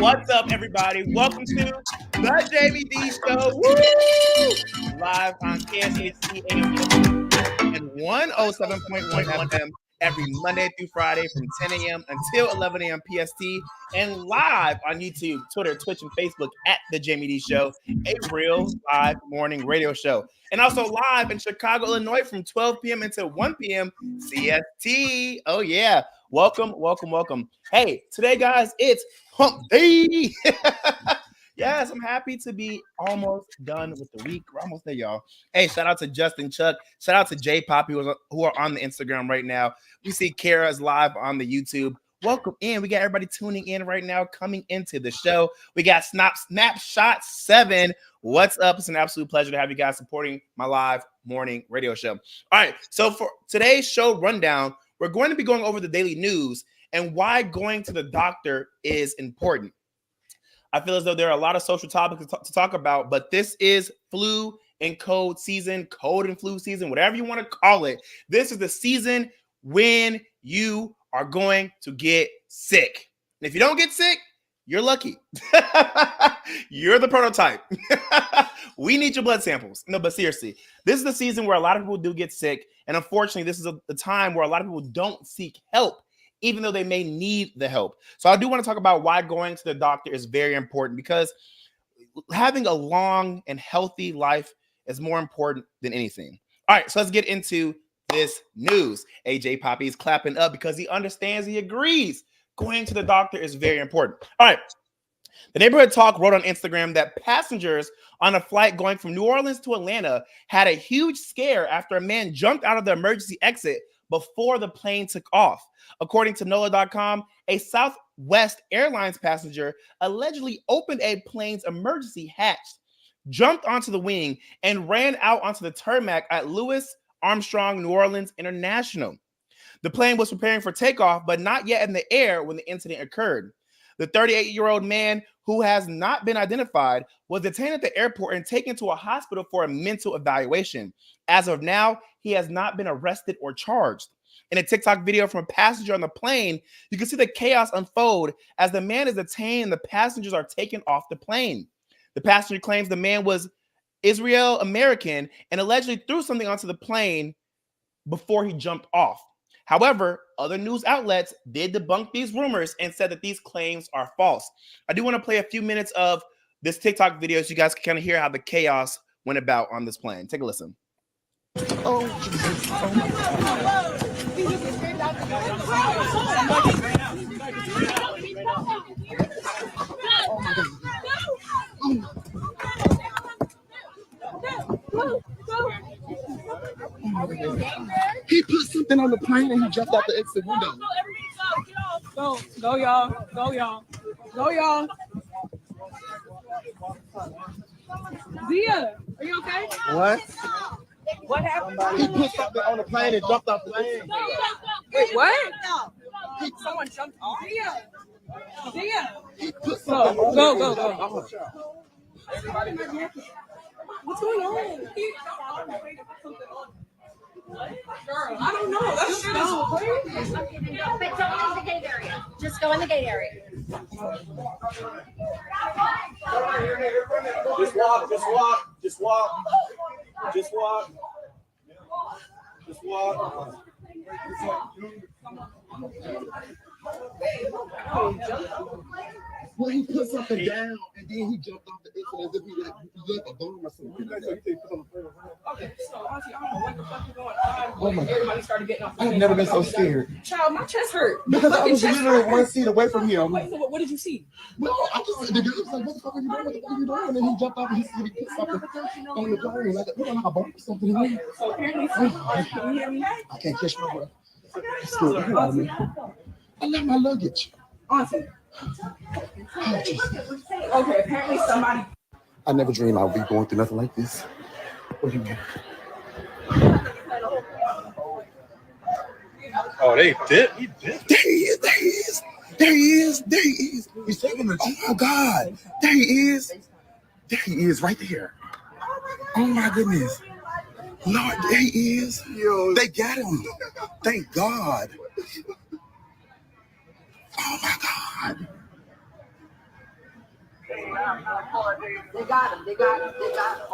What's up, everybody? Welcome to the Jaime Dee Show. Woo! Live on KSHC AM and 107.1 FM every Monday through Friday from 10 a.m. until 11 a.m. PST, and live on YouTube, Twitter, Twitch, and Facebook at the Jaime Dee Show, a real live morning radio show. And also live in Chicago, Illinois from 12 p.m. until 1 p.m. CST. Oh, yeah. Welcome, welcome, welcome. Hey, today, guys, it's Hump Day. Yes, I'm happy to be almost done with the week. We're almost there, y'all. Hey, shout out to Justin Chuck. Shout out to J Poppy, who are on the Instagram right now. We see Kara's live on the YouTube. Welcome in. We got everybody tuning in right now, coming into the show. We got Snapshot 7. What's up? It's an absolute pleasure to have you guys supporting my live morning radio show. All right, so for today's show rundown, we're going to be going over the daily news and why going to the doctor is important. I feel as though there are a lot of social topics to talk about, but this is flu and cold season, cold and flu season, whatever you want to call it. This is the season when you are going to get sick. And if you don't get sick, you're lucky. You're the prototype. We need your blood samples. No, but seriously, this is the season where a lot of people do get sick. And unfortunately, this is a time where a lot of people don't seek help, even though they may need the help. So I do want to talk about why going to the doctor is very important, because having a long and healthy life is more important than anything. All right, so let's get into this news. AJ Poppy is clapping up because he understands, he agrees. Going to the doctor is very important. All right. The Neighborhood Talk wrote on Instagram that passengers on a flight going from New Orleans to Atlanta had a huge scare after a man jumped out of the emergency exit before the plane took off. According to NOLA.com, a Southwest Airlines passenger allegedly opened a plane's emergency hatch, jumped onto the wing, and ran out onto the tarmac at Louis Armstrong New Orleans International. The plane was preparing for takeoff, but not yet in the air when the incident occurred. The 38-year-old man, who has not been identified, was detained at the airport and taken to a hospital for a mental evaluation. As of now, he has not been arrested or charged. In a TikTok video from a passenger on the plane, you can see the chaos unfold as the man is detained and the passengers are taken off the plane. The passenger claims the man was Israel American and allegedly threw something onto the plane before he jumped off. However, other news outlets did debunk these rumors and said that these claims are false. I do want to play a few minutes of this TikTok video so you guys can kind of hear how the chaos went about on this plane. Take a listen. Oh, Jesus. Oh, my God. He put something on the plane and he jumped out the exit window. Go, y'all. Go, y'all. Go, y'all. Zia, are you okay? What? What happened? He put something on the plane and jumped off the plane. Wait, what? Someone jumped off? Zia. He put something on Go. What's going on? Girl, I don't know. That's so crazy. But don't go in the gate area. Just go in the gate area. Just walk. Well, he put something down and then he jumped off the exit as if he left a bomb or something. Okay, so honestly, I don't know what the fuck is going on. Oh my God. Everybody started getting off. I've never been so scared. Child, my chest hurt. Because I was literally one seat away from him. Wait, so what did you see? Well, I just the dude was like, what the fuck are you doing? What the fuck are you doing? And then he jumped off and he said he put something on the plane. Like, we don't have a bomb or something. So apparently, can you hear me? I can't catch my breath. It's still out of me. I left my luggage. Auntie. Oh, Jesus. Okay, apparently somebody. I never dreamed I would be going through nothing like this. What do you mean? Oh, they did. He did. There he is. He's taking a. Oh my God. There he is right there. Oh my goodness. Lord, there he is. Yo. They got him. Thank God. Oh my God. They got him. They got him. They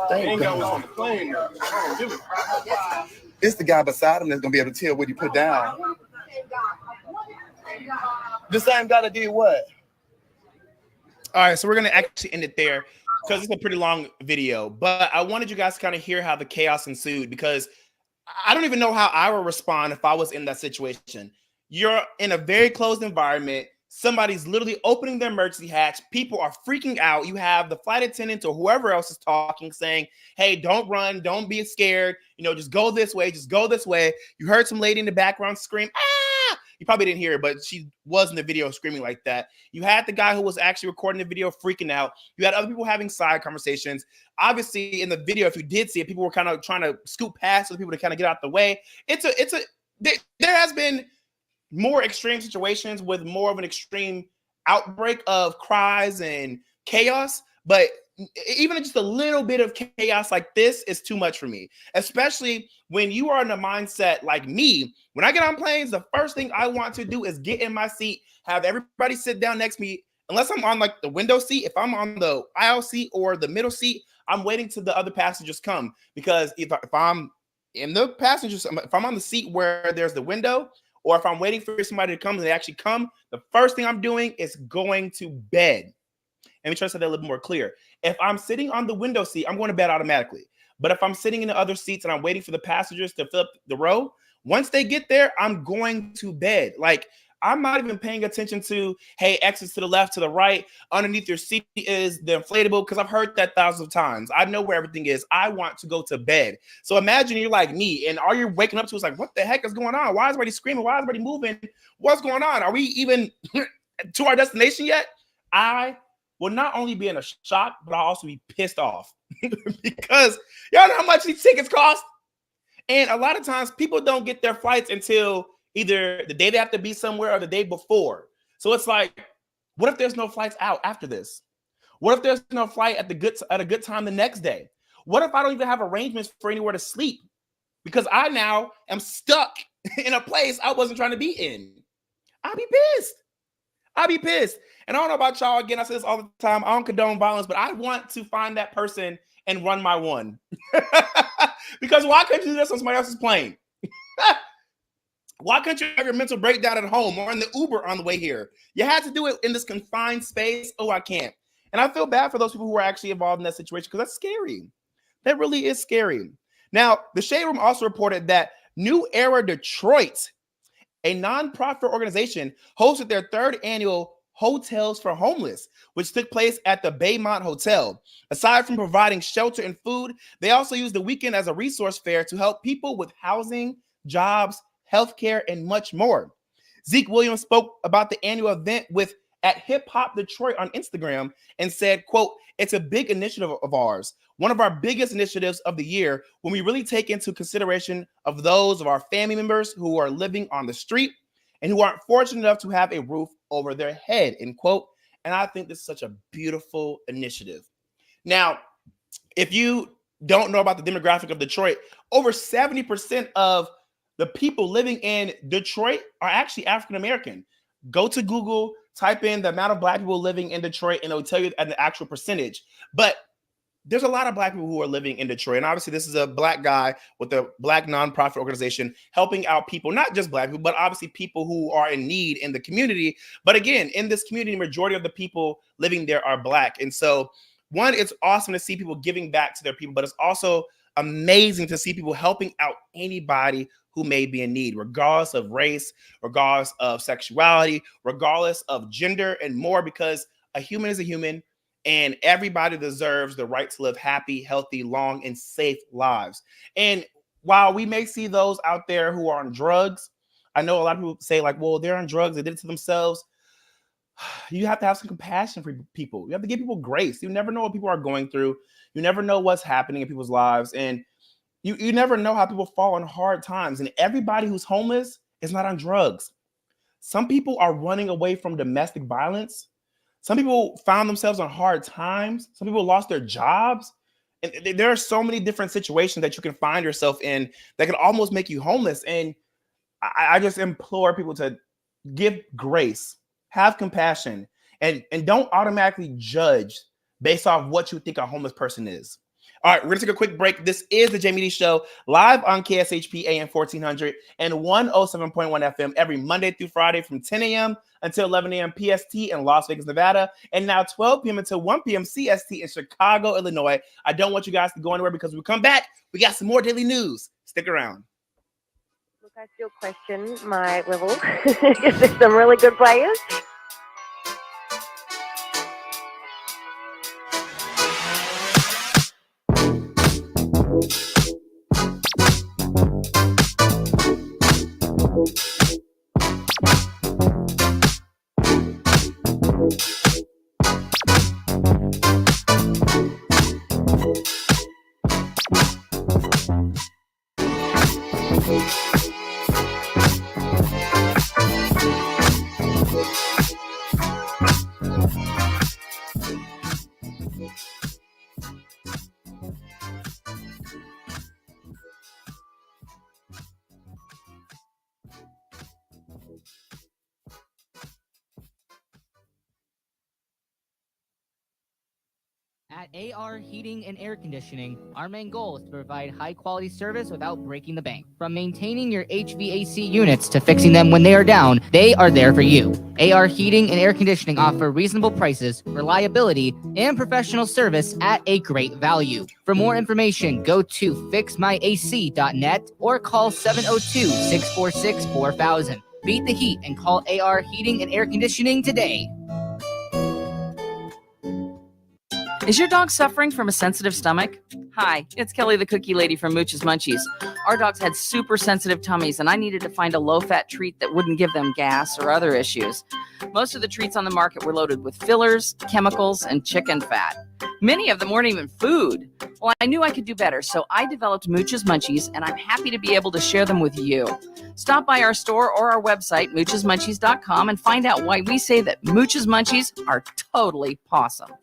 Thank ain't got what's God. on the plane though. I don't give a crap. It's the guy beside him that's gonna be able to tell what he put down. The same guy that did what? All right, so we're gonna actually end it there because it's a pretty long video. But I wanted you guys to kind of hear how the chaos ensued because I don't even know how I would respond if I was in that situation. You're in a very closed environment. Somebody's literally opening their emergency hatch. People are freaking out. You have the flight attendant or whoever else is talking, saying, hey, don't run. Don't be scared. You know, just go this way. Just go this way. You heard some lady in the background scream, ah! You probably didn't hear it, but she was in the video screaming like that. You had the guy who was actually recording the video freaking out. You had other people having side conversations. Obviously, in the video, if you did see it, people were kind of trying to scoot past other people to kind of get out the way. There has been more extreme situations with more of an extreme outbreak of cries and chaos, but even just a little bit of chaos like this is too much for me, especially when you are in a mindset like me. When I get on planes, the first thing I want to do is get in my seat, have everybody sit down next to me, unless I'm on like the window seat. If I'm on the aisle seat or the middle seat, I'm waiting till the other passengers come, because if I'm in the passengers, if I'm on the seat where there's the window, or if I'm waiting for somebody to come and they actually come, the first thing I'm doing is going to bed. Let me try to say that a little bit more clear. If I'm sitting on the window seat, I'm going to bed automatically. But if I'm sitting in the other seats and I'm waiting for the passengers to fill up the row, once they get there, I'm going to bed. Like, I'm not even paying attention to, hey, exits to the left, to the right. Underneath your seat is the inflatable, because I've heard that thousands of times. I know where everything is. I want to go to bed. So imagine you're like me, and all you're waking up to is like, what the heck is going on? Why is everybody screaming? Why is everybody moving? What's going on? Are we even to our destination yet? I will not only be in a shock, but I'll also be pissed off because y'all know how much these tickets cost. And a lot of times people don't get their flights until either the day they have to be somewhere or the day before. So it's like, what if there's no flights out after this? What if there's no flight at a good time the next day? What if I don't even have arrangements for anywhere to sleep? Because I now am stuck in a place I wasn't trying to be in. I'll be pissed. I'll be pissed. And I don't know about y'all. Again, I say this all the time. I don't condone violence, but I want to find that person and run my one. Because why couldn't you do this on somebody else's plane? Why couldn't you have your mental breakdown at home or in the Uber on the way here? You had to do it in this confined space. Oh, I can't. And I feel bad for those people who are actually involved in that situation, because that's scary. That really is scary. Now, the Shade Room also reported that New Era Detroit, a nonprofit organization, hosted their third annual Hotels for Homeless, which took place at the Baymont Hotel. Aside from providing shelter and food, they also used the weekend as a resource fair to help people with housing, jobs, healthcare, and much more. Zeke Williams spoke about the annual event at Hip Hop Detroit on Instagram and said, quote, "It's a big initiative of ours, one of our biggest initiatives of the year, when we really take into consideration of those of our family members who are living on the street and who aren't fortunate enough to have a roof over their head," end quote. And I think this is such a beautiful initiative. Now, if you don't know about the demographic of Detroit, over 70% of the people living in Detroit are actually African American. Go to Google, type in the amount of Black people living in Detroit, and it'll tell you the actual percentage. But there's a lot of Black people who are living in Detroit. And obviously, this is a Black guy with a Black nonprofit organization helping out people, not just Black people, but obviously people who are in need in the community. But again, in this community, majority of the people living there are Black. And so, one, it's awesome to see people giving back to their people, but it's also amazing to see people helping out anybody who may be in need, regardless of race, regardless of sexuality, regardless of gender, and more, because a human is a human, and everybody deserves the right to live happy, healthy, long, and safe lives. And while we may see those out there who are on drugs, I know a lot of people say like, well, they're on drugs, they did it to themselves. You have to have some compassion for people. You have to give people grace. You never know what people are going through. You never know what's happening in people's lives. And you never know how people fall on hard times. And everybody who's homeless is not on drugs. Some people are running away from domestic violence. Some people found themselves on hard times. Some people lost their jobs. And there are so many different situations that you can find yourself in that can almost make you homeless. And I just implore people to give grace, have compassion, and don't automatically judge based off what you think a homeless person is. All right, we're going to take a quick break. This is the Jaime Dee Show, live on KSHP AM 1400 and 107.1 FM every Monday through Friday from 10 a.m. until 11 a.m. PST in Las Vegas, Nevada, and now 12 p.m. until 1 p.m. CST in Chicago, Illinois. I don't want you guys to go anywhere because when we come back, we got some more daily news. Stick around. Look, I still question my level because there's some really good players. At AR Heating and Air Conditioning, our main goal is to provide high-quality service without breaking the bank. From maintaining your HVAC units to fixing them when they are down, they are there for you. AR Heating and Air Conditioning offer reasonable prices, reliability, and professional service at a great value. For more information, go to fixmyac.net or call 702-646-4000. Beat the heat and call AR Heating and Air Conditioning today. Is your dog suffering from a sensitive stomach? Hi, it's Kelly the Cookie Lady from Mooch's Munchies. Our dogs had super sensitive tummies and I needed to find a low-fat treat that wouldn't give them gas or other issues. Most of the treats on the market were loaded with fillers, chemicals, and chicken fat. Many of them weren't even food. Well, I knew I could do better, so I developed Mooch's Munchies and I'm happy to be able to share them with you. Stop by our store or our website, moochesmunchies.com, and find out why we say that Mooch's Munchies are totally pawsome.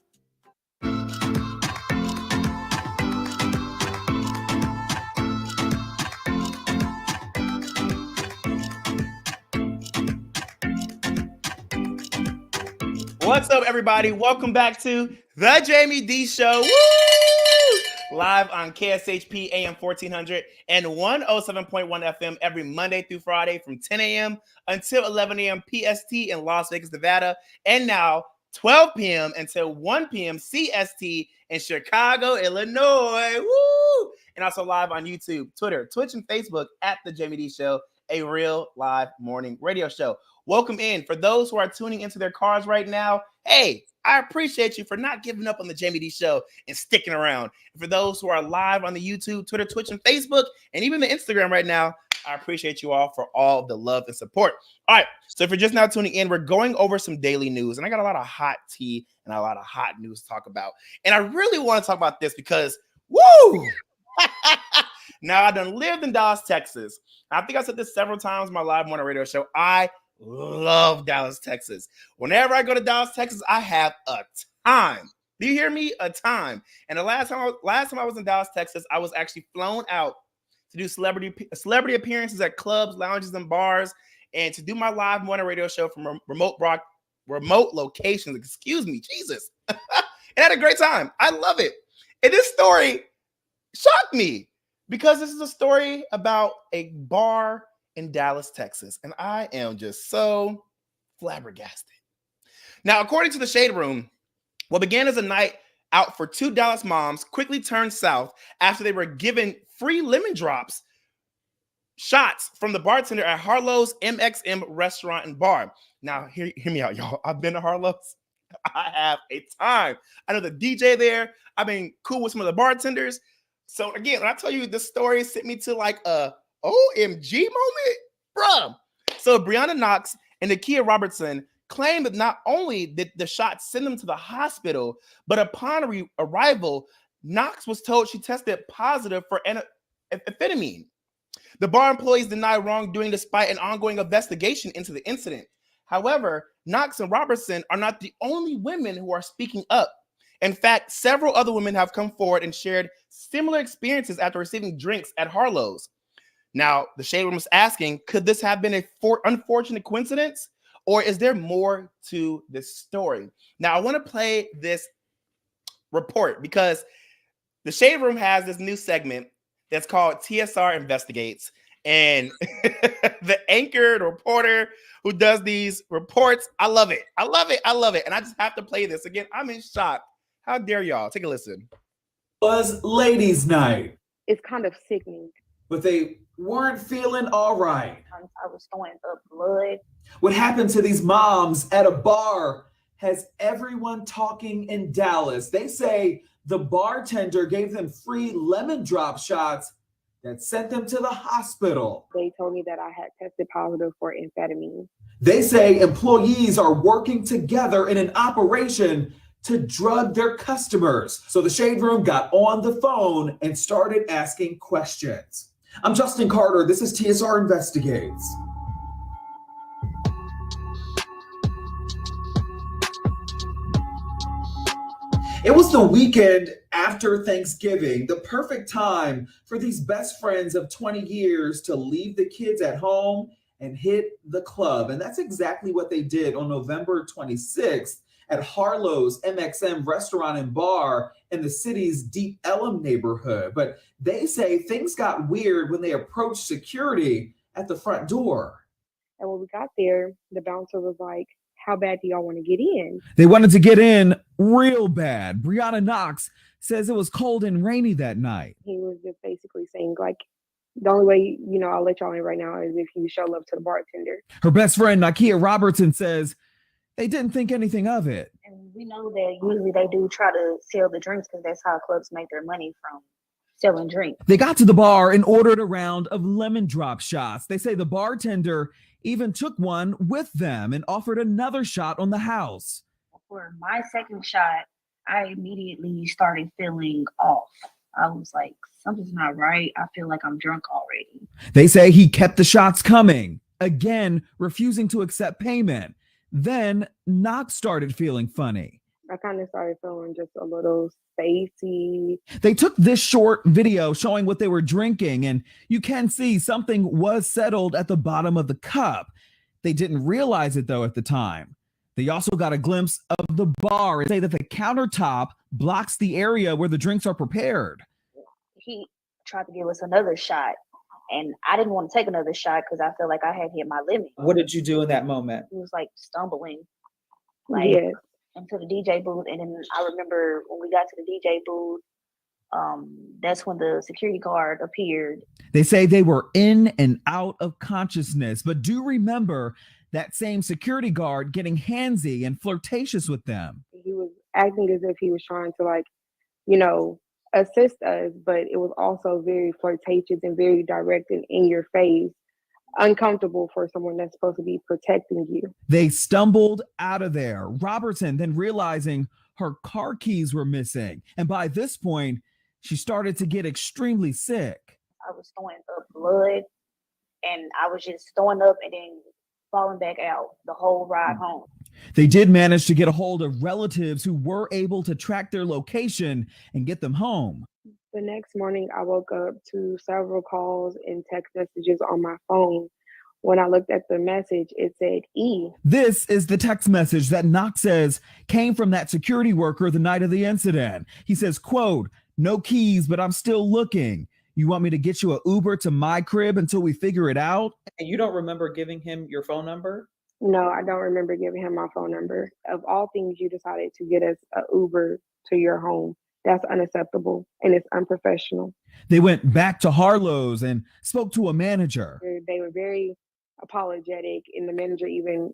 What's up, everybody? Welcome back to the Jaime Dee Show. Woo! Live on KSHP AM 1400 and 107.1 FM every Monday through Friday from 10 a.m. until 11 a.m. PST in Las Vegas, Nevada, and now 12 p.m. until 1 p.m. CST in Chicago, Illinois. Woo! And also live on YouTube, Twitter, Twitch, and Facebook at the Jaime Dee Show, a real live morning radio show. Welcome in. For those who are tuning into their cars right now, hey, I appreciate you for not giving up on the Jaime Dee Show and sticking around. And for those who are live on the YouTube, Twitter, Twitch, and Facebook, and even the Instagram right now, I appreciate you all for all the love and support. All right, so if you're just now tuning in, we're going over some daily news, and I got a lot of hot tea and a lot of hot news to talk about. And I really want to talk about this because, woo! Now, I done lived in Dallas, Texas. I think I said this several times in my live morning radio show. I love Dallas, Texas. Whenever I go to Dallas, Texas, I have a time. Do you hear me? A time. And the last time I was in Dallas, Texas, I was actually flown out to do celebrity appearances at clubs, lounges, and bars, and to do my live morning radio show from remote locations. Excuse me, Jesus. And I had a great time. I love it. And this story shocked me because this is a story about a bar in Dallas, Texas. And I am just so flabbergasted. Now, according to the Shade Room, what began as a night out for two Dallas moms quickly turned south after they were given free lemon drops shots from the bartender at Harlow's MXM restaurant and bar. Now, hear me out, y'all. I've been to Harlow's. I have a time. I know the DJ there. I've been cool with some of the bartenders. So again, when I tell you this story sent me to like a OMG moment, bruh. So Brianna Knox and Nakia Robertson claimed that not only did the shots send them to the hospital, but upon arrival, Knox was told she tested positive for amphetamine. The bar employees deny wrongdoing despite an ongoing investigation into the incident. However, Knox and Robertson are not the only women who are speaking up. In fact, several other women have come forward and shared similar experiences after receiving drinks at Harlow's. Now, the Shade Room is asking, could this have been a unfortunate coincidence, or is there more to this story? Now, I want to play this report, because the Shade Room has this new segment that's called TSR Investigates. And the anchor, the reporter who does these reports, I love it. I love it. I love it. And I just have to play this again. I'm in shock. How dare y'all? Take a listen. Was ladies' night, It's kind of sickening. but they weren't feeling all right. I was throwing up blood. What happened to these moms at a bar has everyone talking in Dallas. They say the bartender gave them free lemon drop shots that sent them to the hospital. They told me that I had tested positive for amphetamine. They say employees are working together in an operation to drug their customers. So the Shade Room got on the phone and started asking questions. I'm Justin Carter. This is TSR Investigates. It was the weekend after Thanksgiving, the perfect time for these best friends of 20 years to leave the kids at home and hit the club. And that's exactly what they did on November 26th at Harlow's MXM restaurant and bar in the city's Deep Ellum neighborhood. But they say things got weird when they approached security at the front door. And when we got there, the bouncer was like, "How bad do y'all want to get in?" They wanted to get in real bad. Brianna Knox says it was cold and rainy that night. He was just basically saying, like, the only way, I'll let y'all in right now is if you show love to the bartender. Her best friend, Nakia Robertson, says they didn't think anything of it. And we know that usually they do try to sell the drinks because that's how clubs make their money, from selling drinks. They got to the bar and ordered a round of lemon drop shots. They say the bartender even took one with them and offered another shot on the house. For my second shot, I immediately started feeling off. I was like, something's not right. I feel like I'm drunk already. They say he kept the shots coming, again, refusing to accept payment. Then Knox started feeling funny. I kind of started feeling just a little spacey. They took this short video showing what they were drinking, and you can see something was settled at the bottom of the cup. They didn't realize it, though, at the time. They also got a glimpse of the bar and say that the countertop blocks the area where the drinks are prepared. He tried to give us another shot, and I didn't want to take another shot because I felt like I had hit my limit. What did you do in that moment? He was like stumbling, Yes. into the DJ booth. And then I remember when we got to the DJ booth, that's when the security guard appeared. They say they were in and out of consciousness, but do remember that same security guard getting handsy and flirtatious with them. He was acting as if he was trying to, assist us, but it was also very flirtatious and very direct and in your face, uncomfortable for someone that's supposed to be protecting you. They stumbled out of there. Robertson then realizing her car keys were missing. And by this point, she started to get extremely sick. I was throwing up blood, and I was just throwing up and then falling back out the whole ride home. They did manage to get a hold of relatives who were able to track their location and get them home. The next morning, I woke up to several calls and text messages on my phone. When I looked at the message, it said E. This is the text message that Knox says came from that security worker the night of the incident. He says, quote, "No keys, but I'm still looking. You want me to get you an Uber to my crib until we figure it out?" And you don't remember giving him your phone number? No, I don't remember giving him my phone number. Of all things, you decided to get us an Uber to your home. That's unacceptable and it's unprofessional. They went back to Harlow's and spoke to a manager. They were very apologetic, and the manager even,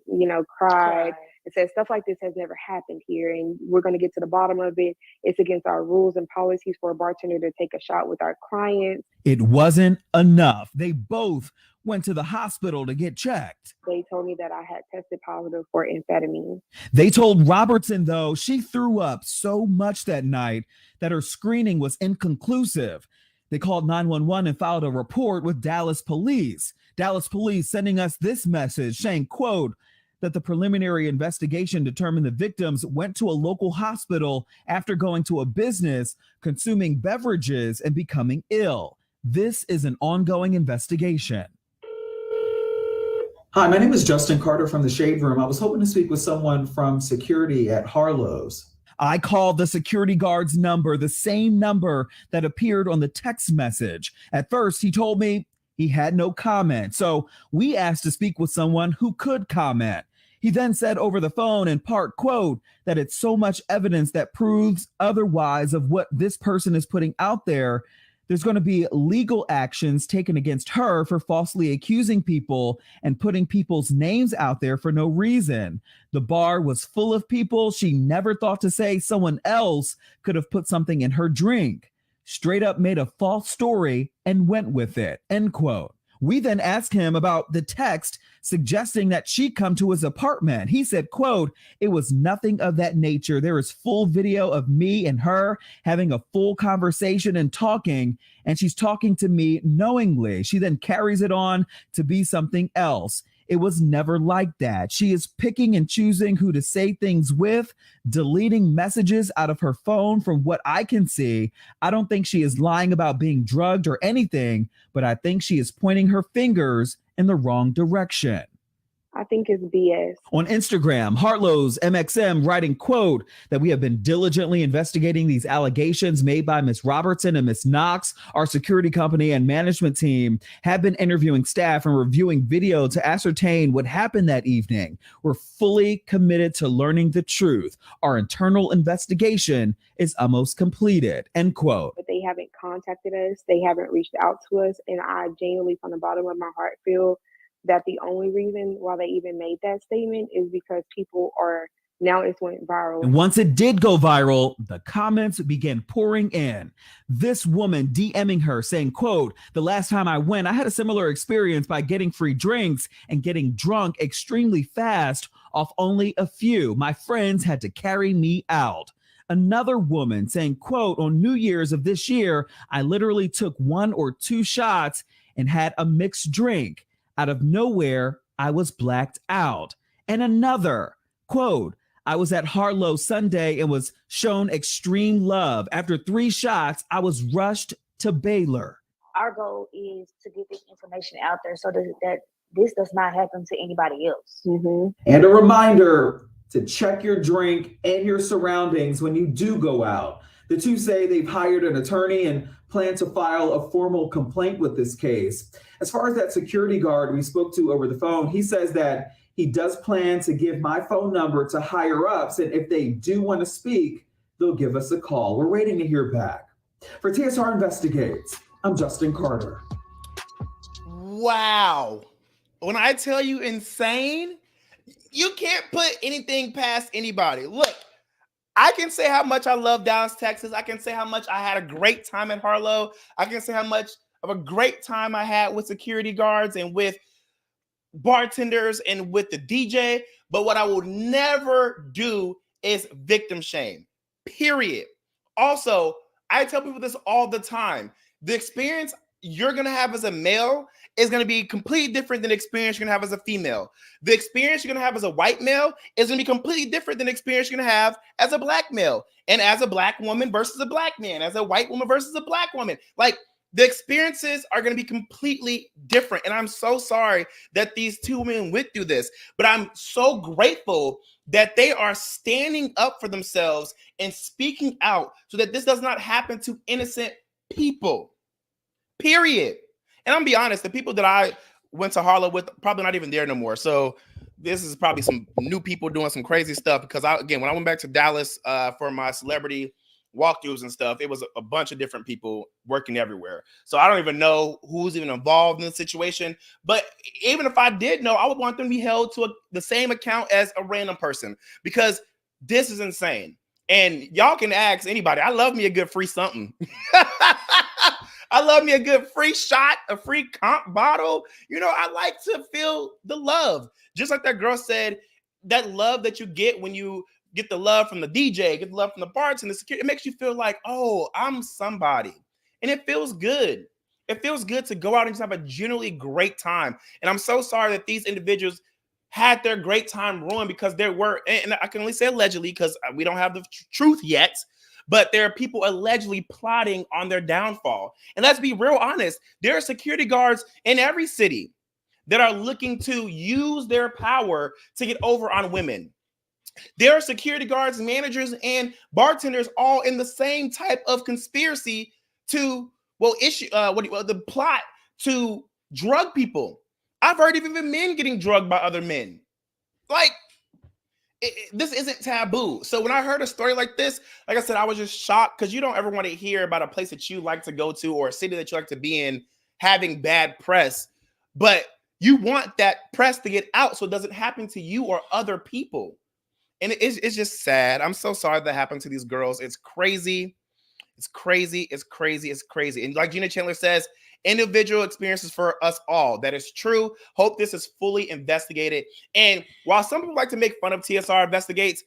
cried and said stuff like this has never happened here, and we're going to get to the bottom of it. It's against our rules and policies for a bartender to take a shot with our clients. It wasn't enough. They both went to the hospital to get checked. They told me that I had tested positive for amphetamine. They told Robertson, though, she threw up so much that night that her screening was inconclusive. They called 911 and filed a report with Dallas police. Dallas police sending us this message saying, quote, that the preliminary investigation determined the victims went to a local hospital after going to a business, consuming beverages, and becoming ill. This is an ongoing investigation. Hi, my name is Justin Carter from the Shade Room. I was hoping to speak with someone from security at Harlow's. I called the security guard's number, the same number that appeared on the text message. At first, he told me he had no comment. So we asked to speak with someone who could comment. He then said over the phone in part, quote, that it's so much evidence that proves otherwise of what this person is putting out there. There's going to be legal actions taken against her for falsely accusing people and putting people's names out there for no reason. The bar was full of people. She never thought to say someone else could have put something in her drink. Straight up made a false story and went with it, end quote. We then asked him about the text suggesting that she come to his apartment. He said, quote, it was nothing of that nature. There is full video of me and her having a full conversation and talking, and she's talking to me knowingly. She then carries it on to be something else. It was never like that. She is picking and choosing who to say things with, deleting messages out of her phone from what I can see. I don't think she is lying about being drugged or anything, but I think she is pointing her fingers in the wrong direction. I think it's BS. On Instagram, Harlow's MXM writing, quote, that we have been diligently investigating these allegations made by Ms. Robertson and Ms. Knox. Our security company and management team have been interviewing staff and reviewing video to ascertain what happened that evening. We're fully committed to learning the truth. Our internal investigation is almost completed, end quote. But they haven't contacted us. They haven't reached out to us. And I genuinely, from the bottom of my heart, feel that the only reason why they even made that statement is because people are, now it went viral. And once it did go viral, the comments began pouring in. This woman DMing her saying, quote, the last time I went, I had a similar experience by getting free drinks and getting drunk extremely fast off only a few. My friends had to carry me out. Another woman saying, quote, on New Year's of this year, I literally took 1 or 2 shots and had a mixed drink. Out of nowhere, I was blacked out. And another, quote, I was at Harlow Sunday and was shown extreme love. After 3 shots, I was rushed to Baylor. Our goal is to get this information out there so that this does not happen to anybody else. Mm-hmm. And a reminder to check your drink and your surroundings when you do go out. The two say they've hired an attorney and plan to file a formal complaint with this case. As far as that security guard we spoke to over the phone, he says that he does plan to give my phone number to higher ups, and if they do want to speak, they'll give us a call. We're waiting to hear back. For TSR Investigates, I'm Justin Carter. Wow. When I tell you insane, you can't put anything past anybody. Look, I can say how much I love Dallas, Texas. I can say how much I had a great time at Harlow. I can say how much of a great time I had with security guards and with bartenders and with the DJ. But what I will never do is victim shame, period. Also, I tell people this all the time. The experience you're going to have as a male is going to be completely different than the experience you're going to have as a female. The experience you're going to have as a white male is going to be completely different than the experience you're going to have as a black male, and as a black woman versus a black man, as a white woman versus a black woman. Like, the experiences are going to be completely different. And I'm so sorry that these 2 women went through this, but I'm so grateful that they are standing up for themselves and speaking out so that this does not happen to innocent people, period. And I'm gonna be honest, the people that I went to Harlow with probably not even there no more. So this is probably some new people doing some crazy stuff, because when I went back to Dallas for my celebrity walkthroughs and stuff, it was a bunch of different people working everywhere. So I don't even know who's even involved in the situation. But even if I did know, I would want them to be held to the same account as a random person, because this is insane. And y'all can ask anybody. I love me a good free something. I love me a good free shot, a free comp bottle. You know, I like to feel the love. Just like that girl said, that love that you get when you get the love from the DJ, get the love from the bartender, it makes you feel like, oh, I'm somebody. And it feels good. It feels good to go out and just have a genuinely great time. And I'm so sorry that these individuals had their great time ruined because there were, and I can only say allegedly because we don't have the truth yet, but there are people allegedly plotting on their downfall. And let's be real honest, there are security guards in every city that are looking to use their power to get over on women. There are security guards, managers, and bartenders all in the same type of conspiracy to the plot to drug people. I've heard of even men getting drugged by other men. Like, this isn't taboo. So when I heard a story like this, like I said, I was just shocked because you don't ever want to hear about a place that you like to go to or a city that you like to be in having bad press, but you want that press to get out so it doesn't happen to you or other people. And it's just sad. I'm so sorry that happened to these girls. It's crazy. It's crazy. It's crazy. It's crazy. And like Gina Chandler says, individual experiences for us all. That is true. Hope this is fully investigated. And while some people like to make fun of TSR Investigates,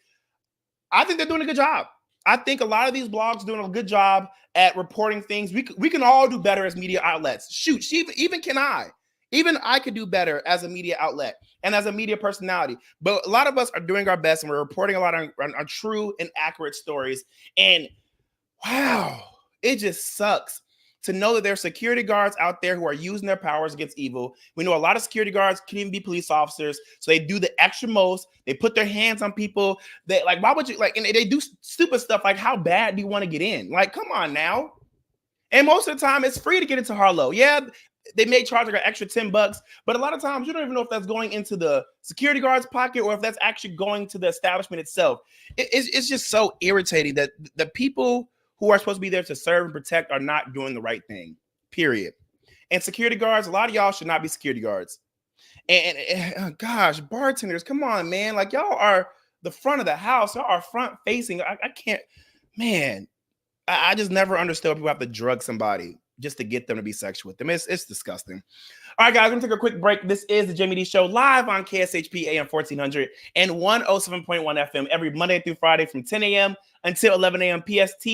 I think they're doing a good job. I think a lot of these blogs doing a good job at reporting things. We can all do better as media outlets. Shoot, even can I. Even I could do better as a media outlet and as a media personality. But a lot of us are doing our best and we're reporting a lot on true and accurate stories. And wow, it just sucks to know that there are security guards out there who are using their powers against evil. We know a lot of security guards can even be police officers. So they do the extra most. They put their hands on people. That, like, why would you, like, and they do stupid stuff like, how bad do you want to get in? Like, come on now. And most of the time, it's free to get into Harlow. Yeah, they may charge like an extra $10, but a lot of times you don't even know if that's going into the security guard's pocket or if that's actually going to the establishment itself. It's just so irritating that the people who are supposed to be there to serve and protect are not doing the right thing, period. And security guards, a lot of y'all should not be security guards. And gosh, bartenders, come on, man. Like, y'all are the front of the house. Y'all are front facing. I can't, man. I just never understood why people have to drug somebody just to get them to be sexual with them. It's disgusting. All right, guys, I'm going to take a quick break. This is the Jaime Dee Show live on KSHP AM 1400 and 107.1 FM every Monday through Friday from 10 a.m. until 11 a.m. PST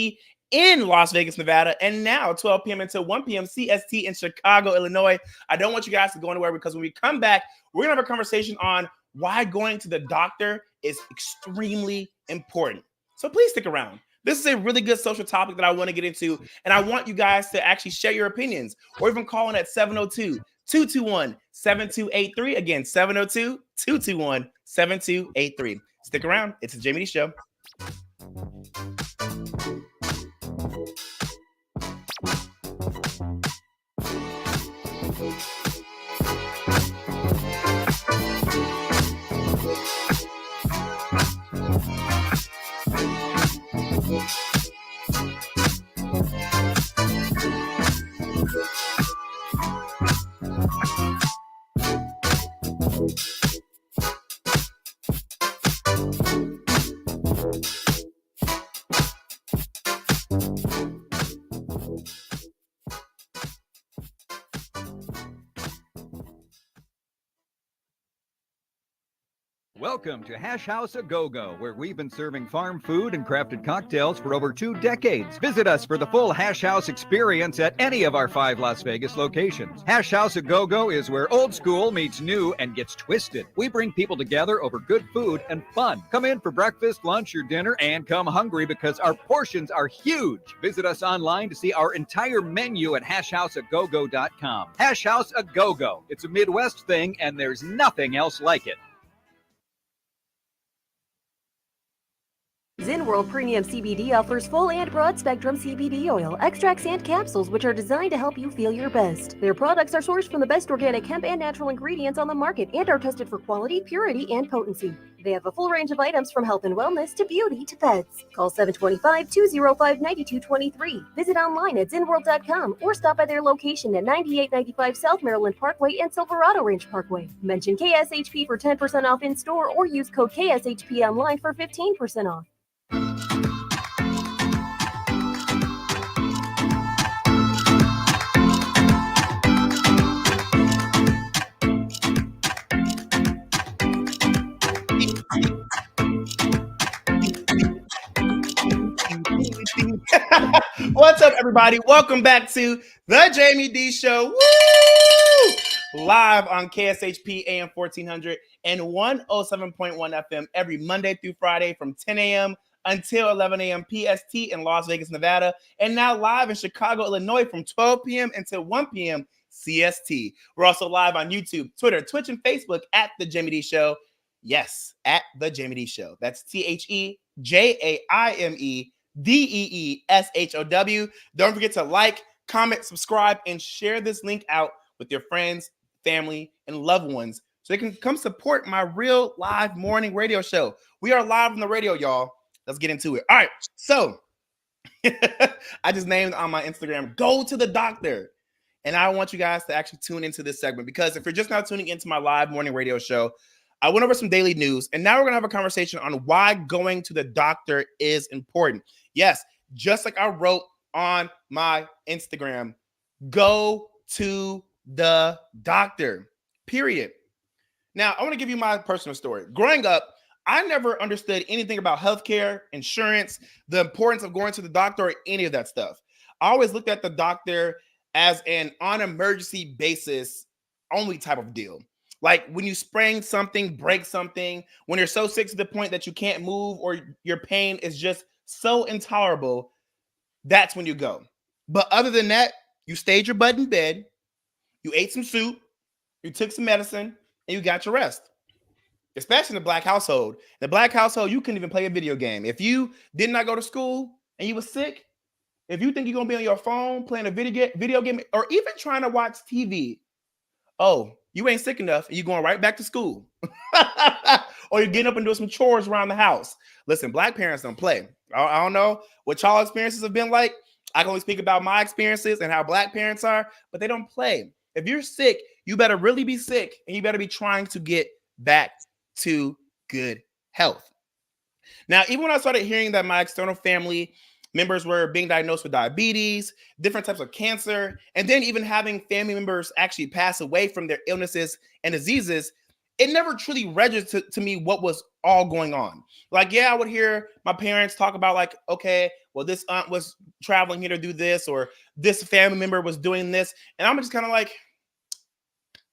in Las Vegas, Nevada, and now 12 p.m. until 1 p.m. CST in Chicago, Illinois. I don't want you guys to go anywhere because when we come back, we're going to have a conversation on why going to the doctor is extremely important. So please stick around. This is a really good social topic that I want to get into, and I want you guys to actually share your opinions or even call in at 702-221-7283. Again, 702-221-7283. Stick around. It's the Jaime Dee Show. Welcome to Hash House A Go-Go, where we've been serving farm food and crafted cocktails for over 2 decades. Visit us for the full Hash House experience at any of our 5 Las Vegas locations. Hash House A Go-Go is where old school meets new and gets twisted. We bring people together over good food and fun. Come in for breakfast, lunch, or dinner, and come hungry because our portions are huge. Visit us online to see our entire menu at hashhouseagogo.com. Hash House A Go-Go. It's a Midwest thing, and there's nothing else like it. Zen World Premium CBD offers full and broad spectrum CBD oil, extracts, and capsules which are designed to help you feel your best. Their products are sourced from the best organic hemp and natural ingredients on the market and are tested for quality, purity, and potency. They have a full range of items from health and wellness to beauty to pets. Call 725-205-9223. Visit online at zenworld.com or stop by their location at 9895 South Maryland Parkway and Silverado Range Parkway. Mention KSHP for 10% off in store or use code KSHP online for 15% off. What's up, everybody? Welcome back to the Jaime Dee Show. Woo! Live on KSHP AM 1400 and 107.1 FM every Monday through Friday from 10 a.m. until 11 a.m. PST in Las Vegas, Nevada, and now live in Chicago, Illinois from 12 p.m. until 1 p.m. CST. We're also live on YouTube, Twitter, Twitch, and Facebook at The Jaime Dee Show. Yes, at the Jaime Dee Show. That's TheJaimeDeeshow. Don't forget to like, comment, subscribe, and share this link out with your friends, family, and loved ones so they can come support my real live morning radio show. We are live on the radio, y'all. Let's get into it. All right, so I just named on my Instagram, Go to the Doctor. And I want you guys to actually tune into this segment because if you're just now tuning into my live morning radio show, I went over some daily news, and now we're going to have a conversation on why going to the doctor is important. Yes, just like I wrote on my Instagram, go to the doctor, period. Now, I want to give you my personal story. Growing up, I never understood anything about healthcare, insurance, the importance of going to the doctor, or any of that stuff. I always looked at the doctor as an on emergency basis only type of deal. Like when you sprain something, break something, when you're so sick to the point that you can't move or your pain is just so intolerable, that's when you go. But other than that, you stayed your butt in bed, you ate some soup, you took some medicine, and you got your rest. Especially in the Black household. In the Black household, you couldn't even play a video game. If you did not go to school and you were sick, if you think you're going to be on your phone playing a video game or even trying to watch TV, oh, you ain't sick enough and you're going right back to school. Or you're getting up and doing some chores around the house. Listen, Black parents don't play. I don't know what y'all experiences have been like. I can only speak about my experiences and how Black parents are, but they don't play. If you're sick, you better really be sick and you better be trying to get back to good health. Now, even when I started hearing that my external family members were being diagnosed with diabetes, different types of cancer, and then even having family members actually pass away from their illnesses and diseases, it never truly registered to me what was all going on. Like, yeah, I would hear my parents talk about like, okay, well, this aunt was traveling here to do this, or this family member was doing this. And I'm just kind of like,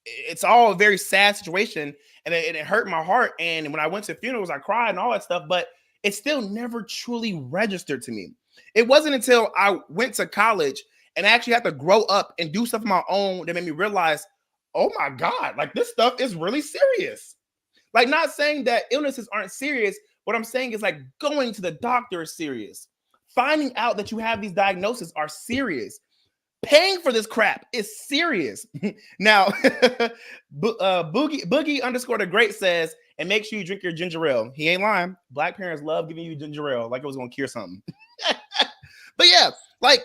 it's all a very sad situation, and it hurt my heart. And when I went to funerals, I cried and all that stuff, but it still never truly registered to me. It wasn't until I went to college and I actually had to grow up and do stuff on my own that made me realize, oh my God, like this stuff is really serious. Like, not saying that illnesses aren't serious. What I'm saying is like going to the doctor is serious. Finding out that you have these diagnoses are serious. Paying for this crap is serious. Now, Boogie underscore the Great says, and make sure you drink your ginger ale. He ain't lying. Black parents love giving you ginger ale like it was going to cure something. But yeah, like,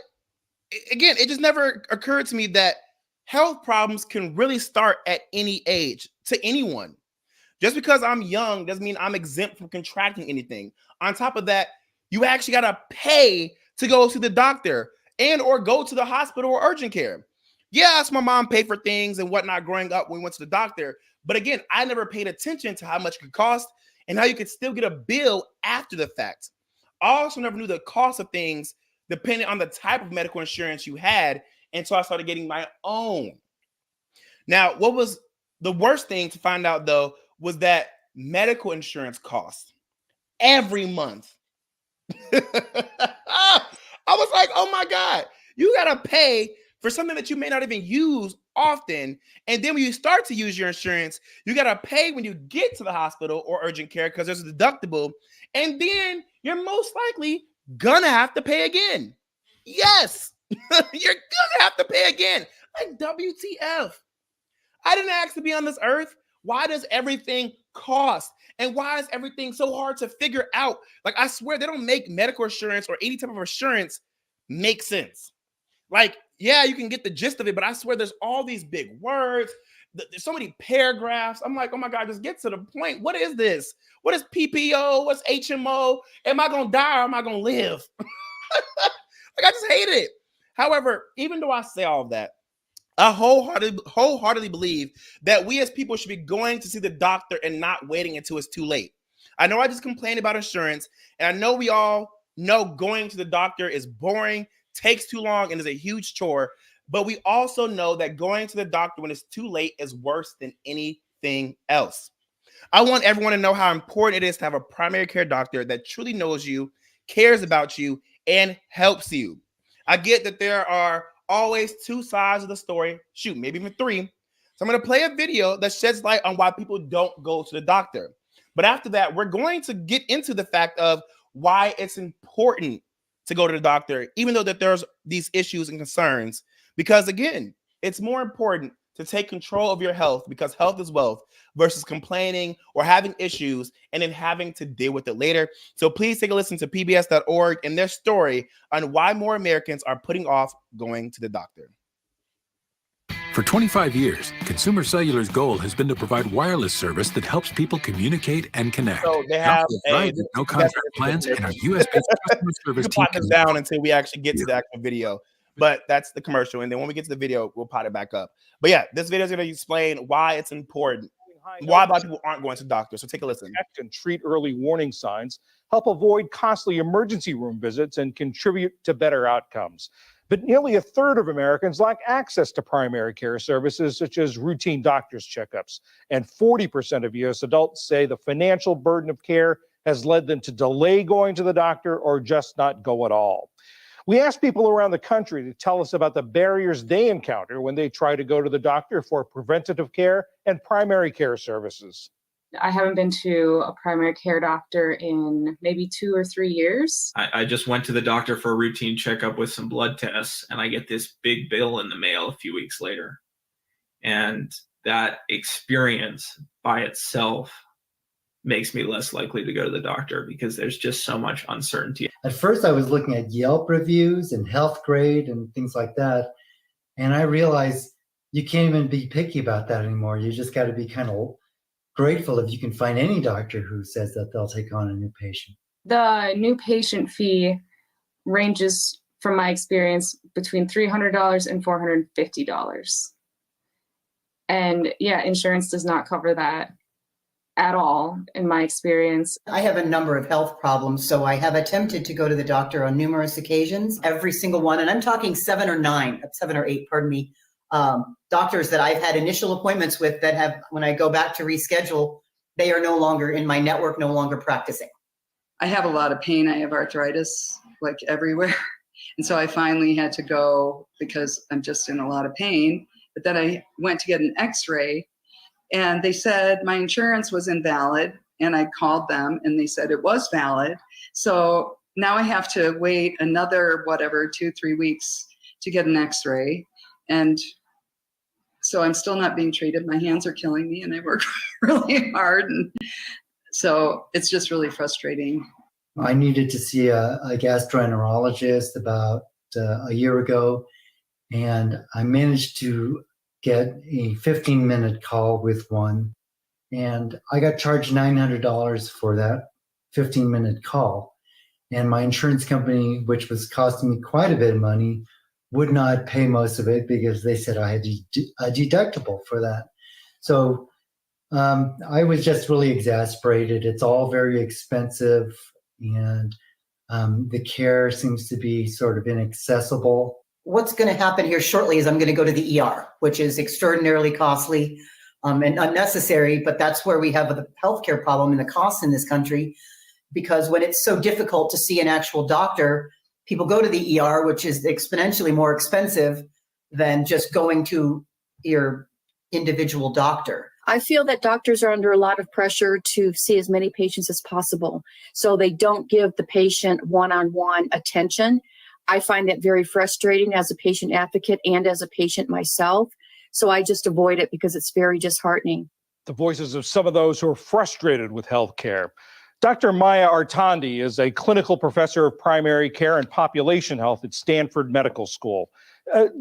again, it just never occurred to me that health problems can really start at any age to anyone. Just because I'm young doesn't mean I'm exempt from contracting anything. On top of that, you actually got to pay to go to the doctor and or go to the hospital or urgent care. Yes, my mom paid for things and whatnot growing up when we went to the doctor. But again, I never paid attention to how much it could cost and how you could still get a bill after the fact. I also never knew the cost of things depending on the type of medical insurance you had until I started getting my own. Now, what was the worst thing to find out, though, was that medical insurance costs every month. I was like, oh my God, you got to pay for something that you may not even use often. And then when you start to use your insurance, you got to pay when you get to the hospital or urgent care because there's a deductible. And then you're most likely going to have to pay again. Yes, you're going to have to pay again. Like, WTF? I didn't ask to be on this earth. Why does everything cost? And why is everything so hard to figure out? Like, I swear they don't make medical insurance or any type of insurance make sense. Like, yeah, you can get the gist of it, but I swear there's all these big words. There's so many paragraphs. I'm like, oh my God, just get to the point. What is this? What is PPO? What's HMO? Am I going to die or am I going to live? Like, I just hate it. However, even though I say all of that, I wholeheartedly believe that we as people should be going to see the doctor and not waiting until it's too late. I know I just complained about insurance, and I know we all know going to the doctor is boring, takes too long, and is a huge chore. But we also know that going to the doctor when it's too late is worse than anything else. I want everyone to know how important it is to have a primary care doctor that truly knows you, cares about you, and helps you. I get that there are always two sides of the story. Shoot, maybe even three. So I'm going to play a video that sheds light on why people don't go to the doctor. But after that, we're going to get into the fact of why it's important to go to the doctor, even though that there's these issues and concerns. Because again, it's more important to take control of your health, because health is wealth, versus complaining or having issues and then having to deal with it later. So please take a listen to pbs.org and their story on why more Americans are putting off going to the doctor. For 25 years, Consumer Cellular's goal has been to provide wireless service that helps people communicate and connect. So they have no contract plans and our U.S.-based customer service team. team. Pot this down until we actually get to the actual video. But that's the commercial. And then when we get to the video, we'll pot it back up. But yeah, this video is going to explain why it's important, why a lot of people aren't going to doctors. So take a listen. And treat early warning signs, help avoid costly emergency room visits, and contribute to better outcomes. But nearly a third of Americans lack access to primary care services, such as routine doctor's checkups. And 40% of U.S. adults say the financial burden of care has led them to delay going to the doctor or just not go at all. We asked people around the country to tell us about the barriers they encounter when they try to go to the doctor for preventative care and primary care services. I haven't been to a primary care doctor in maybe 2 or 3 years. I just went to the doctor for a routine checkup with some blood tests, and I get this big bill in the mail a few weeks later. And that experience by itself makes me less likely to go to the doctor because there's just so much uncertainty. At first, I was looking at Yelp reviews and Health Grade and things like that. And I realized you can't even be picky about that anymore. You just got to be kind of grateful if you can find any doctor who says that they'll take on a new patient. The new patient fee ranges, from my experience, between $300 and $450. And yeah, insurance does not cover that at all, in my experience. I have a number of health problems, so I have attempted to go to the doctor on numerous occasions, every single one, and I'm talking 7 or 8, pardon me, doctors that I've had initial appointments with that have, when I go back to reschedule, they are no longer in my network, no longer practicing. I have a lot of pain. I have arthritis like everywhere. And so I finally had to go because I'm just in a lot of pain. But then I went to get an x-ray and they said my insurance was invalid. And I called them and they said it was valid. So now I have to wait another, 2-3 weeks to get an x-ray. And so I'm still not being treated. My hands are killing me and I work really hard. And so it's just really frustrating. I needed to see a gastroenterologist about a year ago, and I managed to get a 15-minute call with one, and I got charged $900 for that 15-minute call. And my insurance company, which was costing me quite a bit of money, would not pay most of it because they said I had a deductible for that. So I was just really exasperated. It's all very expensive, and the care seems to be sort of inaccessible. What's going to happen here shortly is I'm going to go to the ER, which is extraordinarily costly and unnecessary, but that's where we have the healthcare problem and the costs in this country, because when it's so difficult to see an actual doctor, people go to the ER, which is exponentially more expensive than just going to your individual doctor. I feel that doctors are under a lot of pressure to see as many patients as possible, so they don't give the patient one-on-one attention. I find that very frustrating as a patient advocate and as a patient myself, so I just avoid it because it's very disheartening. The voices of some of those who are frustrated with healthcare. Dr. Maya Artandi is a clinical professor of primary care and population health at Stanford Medical School.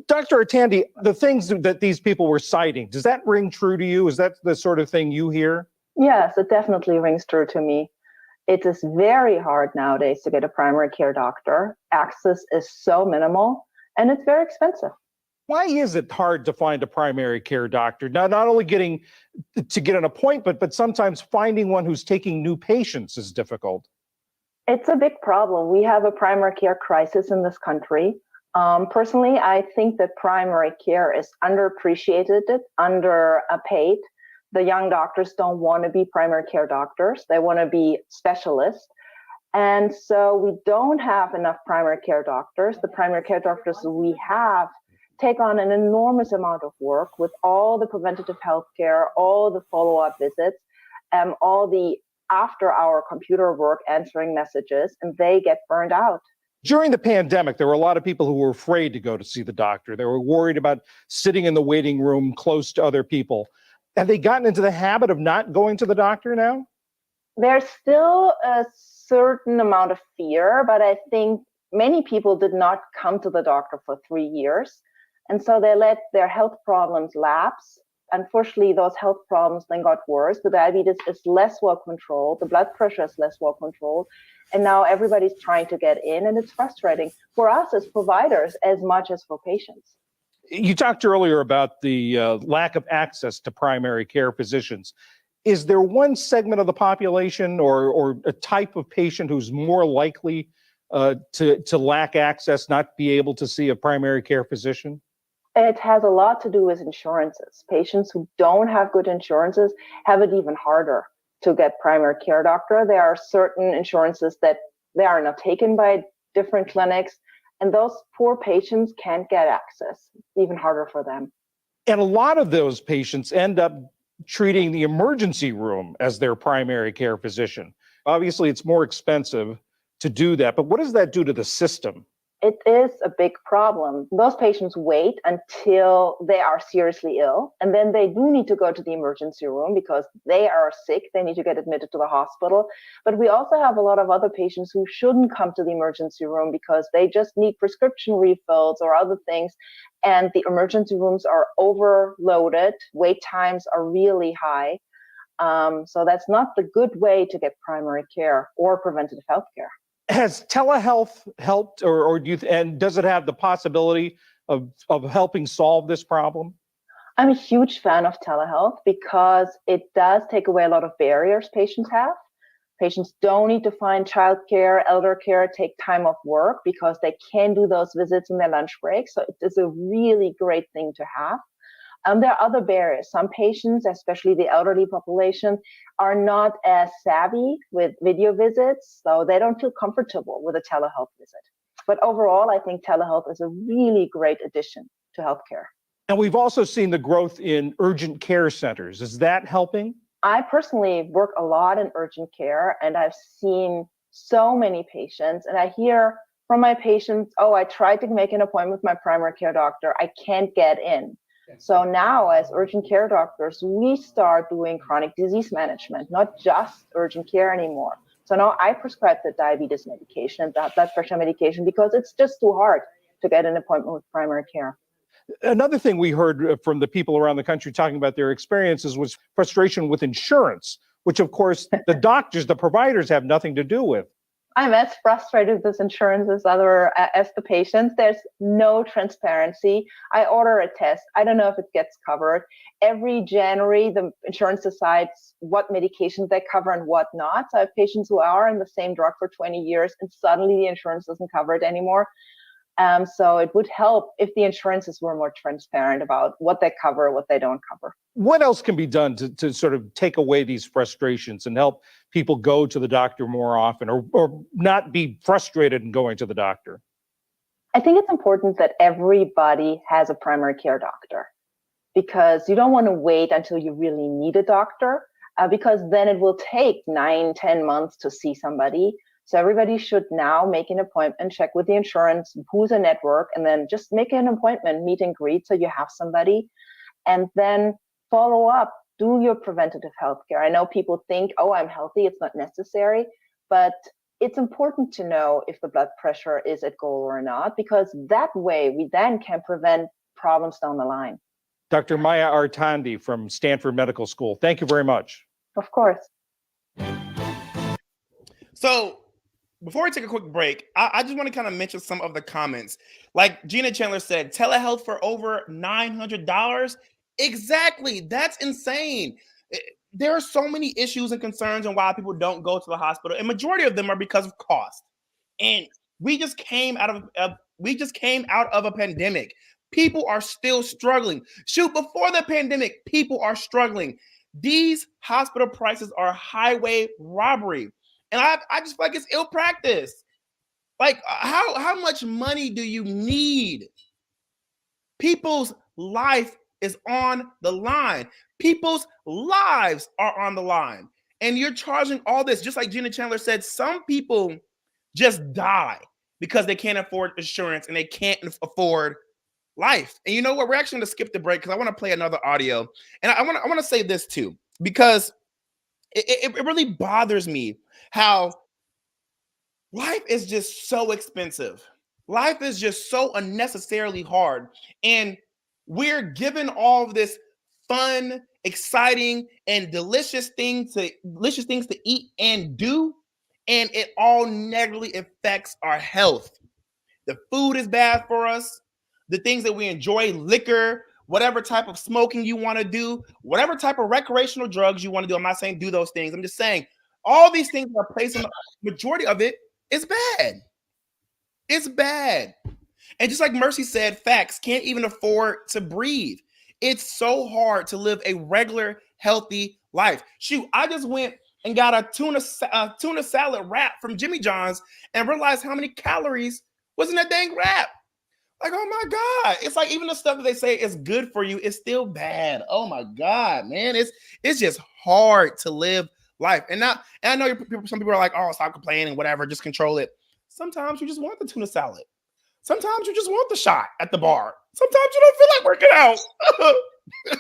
Dr. Artandi, the things that these people were citing, does that ring true to you? Is that the sort of thing you hear? Yes, it definitely rings true to me. It is very hard nowadays to get a primary care doctor. Access is so minimal and it's very expensive. Why is it hard to find a primary care doctor? Not only getting to get an appointment, but sometimes finding one who's taking new patients is difficult. It's a big problem. We have a primary care crisis in this country. Personally, I think that primary care is underappreciated, underpaid. The young doctors don't want to be primary care doctors. They want to be specialists. And so we don't have enough primary care doctors. The primary care doctors we have take on an enormous amount of work with all the preventative health care, all the follow-up visits, all the after hour computer work answering messages, and they get burned out. During the pandemic, there were a lot of people who were afraid to go to see the doctor. They were worried about sitting in the waiting room close to other people. Have they gotten into the habit of not going to the doctor now? There's still a certain amount of fear, but I think many people did not come to the doctor for 3 years. And so they let their health problems lapse. Unfortunately, those health problems then got worse. The diabetes is less well controlled. The blood pressure is less well controlled. And now everybody's trying to get in, and it's frustrating for us as providers as much as for patients. You talked earlier about the lack of access to primary care physicians. Is there one segment of the population or a type of patient who's more likely to lack access, not be able to see a primary care physician? It has a lot to do with insurances. Patients who don't have good insurances have it even harder to get primary care doctor. There are certain insurances that they are not taken by different clinics, and those poor patients can't get access. It's even harder for them. And a lot of those patients end up treating the emergency room as their primary care physician. Obviously, it's more expensive to do that, but what does that do to the system? It is a big problem. Those patients wait until they are seriously ill, and then they do need to go to the emergency room because they are sick. They need to get admitted to the hospital. But we also have a lot of other patients who shouldn't come to the emergency room because they just need prescription refills or other things. And the emergency rooms are overloaded. Wait times are really high. So that's not the good way to get primary care or preventative health care. Has telehealth helped, or do you, and does it have the possibility of helping solve this problem? I'm a huge fan of telehealth because it does take away a lot of barriers patients have. Patients don't need to find childcare, elder care, take time off work because they can do those visits in their lunch break. So it is a really great thing to have. There are other barriers. Some patients, especially the elderly population, are not as savvy with video visits, so they don't feel comfortable with a telehealth visit. But overall, I think telehealth is a really great addition to healthcare. And we've also seen the growth in urgent care centers. Is that helping? I personally work a lot in urgent care, and I've seen so many patients, and I hear from my patients, oh, I tried to make an appointment with my primary care doctor. I can't get in. So now as urgent care doctors, we start doing chronic disease management, not just urgent care anymore. So now I prescribe the diabetes medication and the blood pressure medication because it's just too hard to get an appointment with primary care. Another thing we heard from the people around the country talking about their experiences was frustration with insurance, which of course the doctors, the providers have nothing to do with. I'm as frustrated with insurance as the patients. There's no transparency. I order a test. I don't know if it gets covered. Every January, the insurance decides what medications they cover and what not. So I have patients who are on the same drug for 20 years and suddenly the insurance doesn't cover it anymore. So it would help if the insurances were more transparent about what they cover, what they don't cover. What else can be done to sort of take away these frustrations and help people go to the doctor more often or not be frustrated in going to the doctor? I think it's important that everybody has a primary care doctor because you don't want to wait until you really need a doctor because then it will take 9-10 months to see somebody. So everybody should now make an appointment, check with the insurance, who's a network, and then just make an appointment, meet and greet so you have somebody, and then follow up, do your preventative health care. I know people think, oh, I'm healthy, it's not necessary, but it's important to know if the blood pressure is at goal or not, because that way we then can prevent problems down the line. Dr. Maya Artandi from Stanford Medical School, thank you very much. Of course. So before we take a quick break, I just want to kind of mention some of the comments. Like Gina Chandler said, telehealth for over $900. Exactly. That's insane. There are so many issues and concerns on why people don't go to the hospital, and majority of them are because of cost. And we just came out of a pandemic. People are still struggling. Shoot, before the pandemic, people are struggling. These hospital prices are highway robbery. And I just feel like it's ill practice. Like, how much money do you need? People's life is on the line. People's lives are on the line. And you're charging all this, just like Gina Chandler said, some people just die because they can't afford insurance and they can't afford life. And you know what? We're actually going to skip the break because I want to play another audio. And I want to say this too, because it really bothers me how life is just so expensive. Life is just so unnecessarily hard. And we're given all of this fun, exciting, and delicious things to eat and do. And it all negatively affects our health. The food is bad for us. The things that we enjoy, liquor, whatever type of smoking you want to do, whatever type of recreational drugs you want to do. I'm not saying do those things. I'm just saying all these things are placed on the majority of it is bad. It's bad. And just like Mercy said, facts can't even afford to breathe. It's so hard to live a regular, healthy life. Shoot, I just went and got a tuna salad wrap from Jimmy John's and realized how many calories was in that dang wrap. Like, oh my God. It's like even the stuff that they say is good for you is still bad. Oh my God, man. It's just hard to live life. And I know some people are like, oh, stop complaining, whatever, just control it. Sometimes you just want the tuna salad. Sometimes you just want the shot at the bar. Sometimes you don't feel like working out.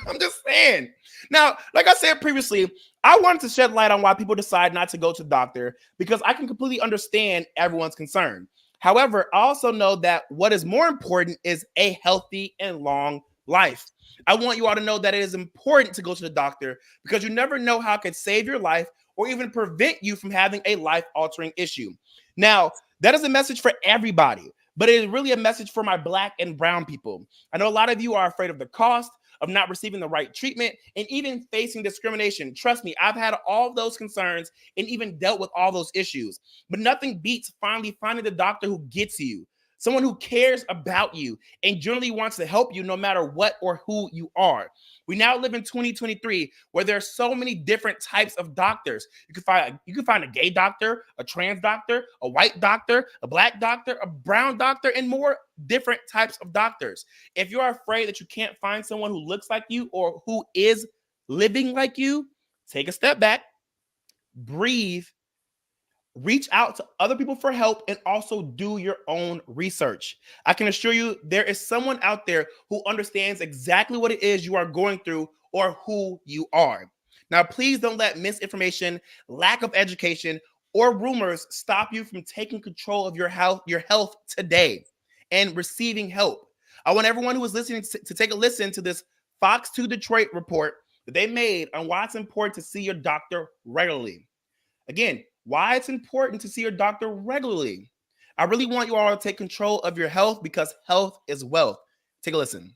I'm just saying. Now, like I said previously, I wanted to shed light on why people decide not to go to the doctor because I can completely understand everyone's concern. However, I also know that what is more important is a healthy and long life. I want you all to know that it is important to go to the doctor because you never know how it could save your life or even prevent you from having a life-altering issue. Now, that is a message for everybody, but it is really a message for my Black and brown people. I know a lot of you are afraid of the cost, of not receiving the right treatment, and even facing discrimination. Trust me, I've had all those concerns and even dealt with all those issues. But nothing beats finally finding the doctor who gets you, someone who cares about you and generally wants to help you no matter what or who you are. We now live in 2023 where there are so many different types of doctors. You can find a gay doctor, a trans doctor, a white doctor, a Black doctor, a brown doctor, and more different types of doctors. If you're afraid that you can't find someone who looks like you or who is living like you, take a step back, breathe, reach out to other people for help, and also do your own research. I can assure you there is someone out there who understands exactly what it is you are going through or who you are. Now, please don't let misinformation, lack of education, or rumors stop you from taking control of your health today and receiving help. I want everyone who is listening to take a listen to this Fox 2 Detroit report that they made on why it's important to see your doctor regularly. Again, why it's important to see your doctor regularly. I really want you all to take control of your health because health is wealth. Take a listen.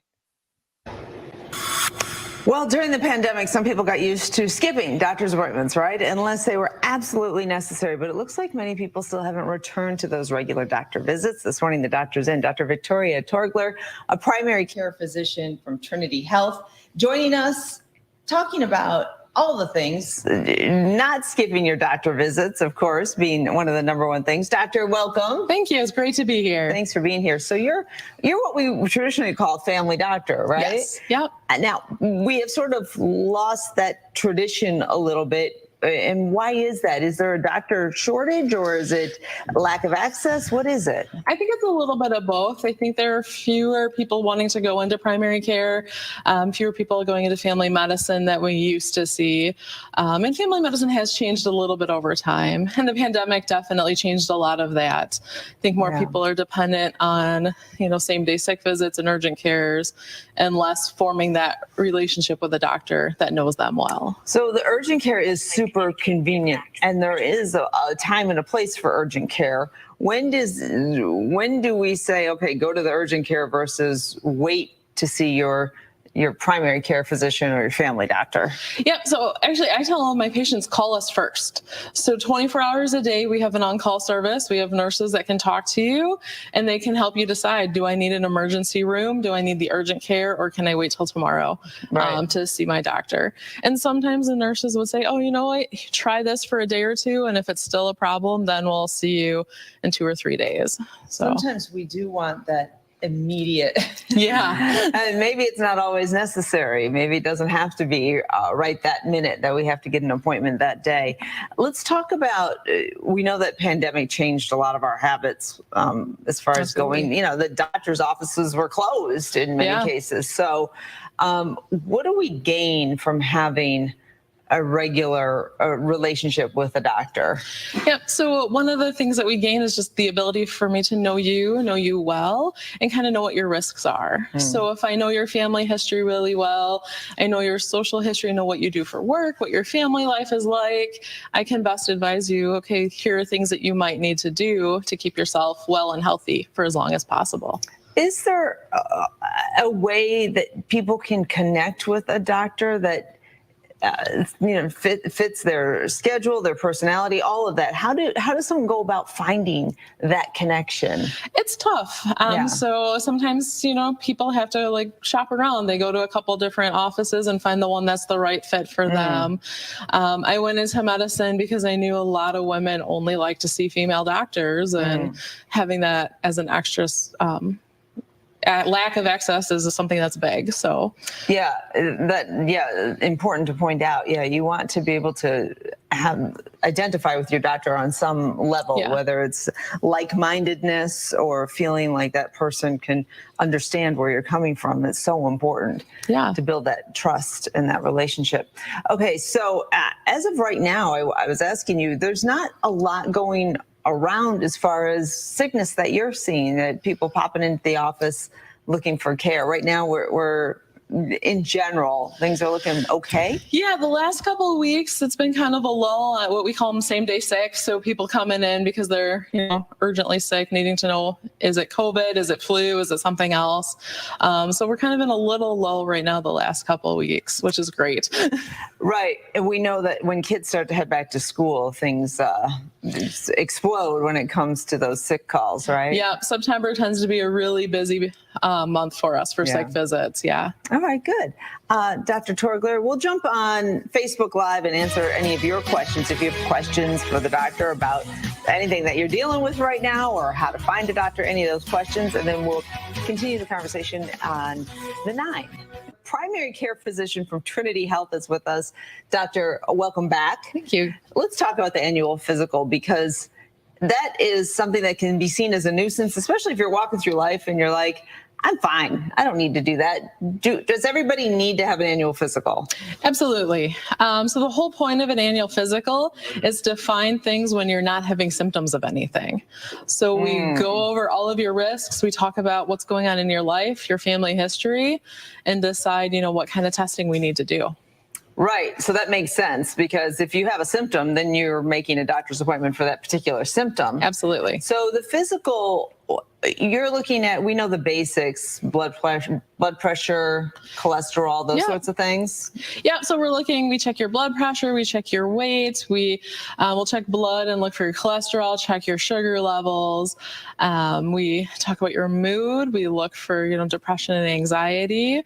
Well, during the pandemic, some people got used to skipping doctor's appointments, right? Unless they were absolutely necessary. But it looks like many people still haven't returned to those regular doctor visits. This morning, the doctor's in. Dr. Victoria Torgler, a primary care physician from Trinity Health, joining us, talking about all the things, not skipping your doctor visits, of course, being one of the number one things. Doctor, welcome. Thank you. It's great to be here. Thanks for being here. So you're what we traditionally call a family doctor, right? Yes. Yep. Now, we have sort of lost that tradition a little bit. And why is that? Is there a doctor shortage or is it lack of access? What is it? I think it's a little bit of both. I think there are fewer people wanting to go into primary care, fewer people going into family medicine that we used to see. And family medicine has changed a little bit over time. And the pandemic definitely changed a lot of that. I think more people are dependent on, same-day sick visits and urgent cares and less forming that relationship with a doctor that knows them well. So the urgent care is super convenient, and there is a time and a place for urgent care. When do we say, okay, go to the urgent care versus wait to see your primary care physician or your family doctor? Yep. So actually, I tell all my patients, call us first. So 24 hours a day, we have an on-call service. We have nurses that can talk to you, and they can help you decide, do I need an emergency room? Do I need the urgent care, or can I wait till tomorrow to see my doctor? And sometimes the nurses would say, oh, you know what, try this for a day or two, and if it's still a problem, then we'll see you in 2 or 3 days. So sometimes we do want that immediate. Yeah. And maybe it's not always necessary. Maybe it doesn't have to be right that minute that we have to get an appointment that day. Let's talk about, we know that pandemic changed a lot of our habits as far as going, the doctor's offices were closed in many cases. So what do we gain from having a regular relationship with a doctor? Yep. So one of the things that we gain is just the ability for me to know you well, and kind of know what your risks are. So if I know your family history really well, I know your social history, know what you do for work, what your family life is like, I can best advise you, okay, here are things that you might need to do to keep yourself well and healthy for as long as possible. Is there a way that people can connect with a doctor that fits their schedule, their personality, all of that? How does someone go about finding that connection? It's tough. So sometimes, people have to shop around. They go to a couple different offices and find the one that's the right fit for them. I went into medicine because I knew a lot of women only like to see female doctors, and having that as an extra lack of access is something that's big. So important to point out. You want to be able to identify with your doctor on some level, whether it's like-mindedness or feeling like that person can understand where you're coming from. It's so important to build that trust in that relationship. Okay, so as of right now, I was asking you, there's not a lot going around as far as sickness that you're seeing, that people popping into the office looking for care. Right now, we're in general, things are looking okay? Yeah, the last couple of weeks, it's been kind of a lull at what we call them same-day sick. So people coming in because they're, urgently sick, needing to know, is it COVID? Is it flu? Is it something else? So we're kind of in a little lull right now the last couple of weeks, which is great. Right. And we know that when kids start to head back to school, things explode when it comes to those sick calls, right? Yeah, September tends to be a really busy month for us for sick visits. Yeah. All right, good. Dr. Torgler, we'll jump on Facebook Live and answer any of your questions. If you have questions for the doctor about anything that you're dealing with right now or how to find a doctor, any of those questions, and then we'll continue the conversation on the 9. Primary care physician from Trinity Health is with us. Doctor, welcome back. Thank you. Let's talk about the annual physical, because that is something that can be seen as a nuisance, especially if you're walking through life and you're like, I'm fine. I don't need to do that. Does everybody need to have an annual physical? Absolutely. So the whole point of an annual physical is to find things when you're not having symptoms of anything. So we go over all of your risks. We talk about what's going on in your life, your family history, and decide, what kind of testing we need to do. Right. So that makes sense, because if you have a symptom, then you're making a doctor's appointment for that particular symptom. Absolutely. So the physical, you're looking at, we know the basics, blood pressure, cholesterol, those sorts of things. Yeah. So we check your blood pressure, we check your weight, we will check blood and look for your cholesterol, check your sugar levels. We talk about your mood. We look for, depression and anxiety.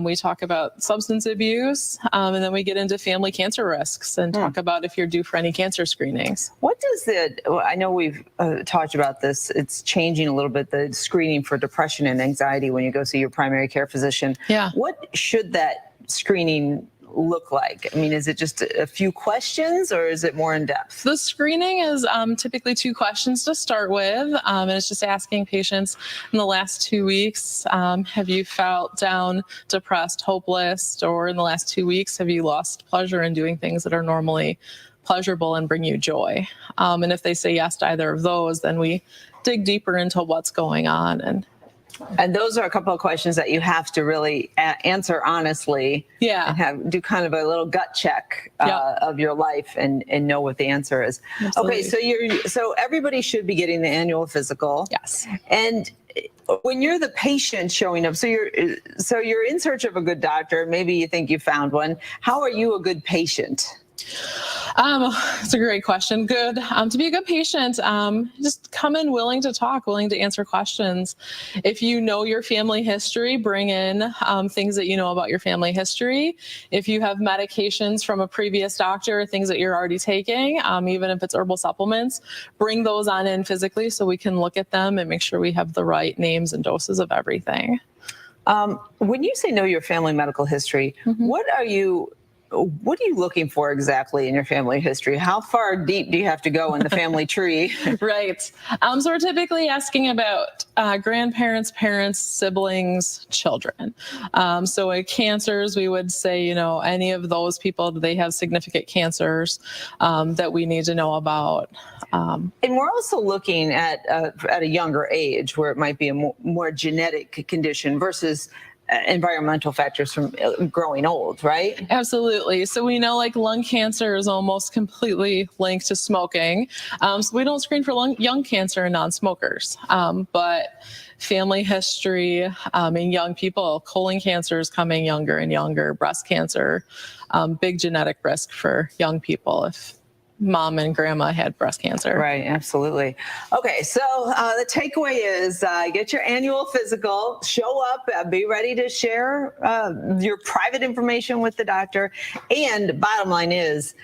We talk about substance abuse, and then we get into family cancer risks and talk about if you're due for any cancer screenings. What does I know we've talked about this, it's changing a little bit, the screening for depression and anxiety when you go see your primary care physician. Yeah. What should that screening look like? I mean, is it just a few questions or is it more in depth? The screening is typically 2 questions to start with. And it's just asking patients in the last 2 weeks, have you felt down, depressed, hopeless, or in the last 2 weeks, have you lost pleasure in doing things that are normally pleasurable and bring you joy? And if they say yes to either of those, then we dig deeper into what's going on. And those are a couple of questions that you have to really answer honestly. Yeah. And do kind of a little gut check of your life and know what the answer is. Absolutely. Okay, so everybody should be getting the annual physical. Yes. And when you're the patient showing up, so you're in search of a good doctor. Maybe you think you found one. How are you a good patient? It's a great question. Good. To be a good patient, just come in willing to talk, willing to answer questions. If you know your family history, bring in things that you know about your family history. If you have medications from a previous doctor, things that you're already taking, even if it's herbal supplements, bring those on in physically so we can look at them and make sure we have the right names and doses of everything. When you say know your family medical history, what are you looking for exactly in your family history? How far deep do you have to go in the family tree? Right. So we're typically asking about grandparents, parents, siblings, children. So at cancers, we would say, any of those people, do they have significant cancers that we need to know about? And we're also looking at a younger age where it might be a more genetic condition versus environmental factors from growing old, right? Absolutely. So we know like lung cancer is almost completely linked to smoking. So we don't screen for young cancer in non-smokers. But family history in young people, colon cancer is coming younger and younger, breast cancer, big genetic risk for young people if mom and grandma had breast cancer. Right, absolutely. Okay, so the takeaway is get your annual physical, show up, be ready to share your private information with the doctor. And bottom line is,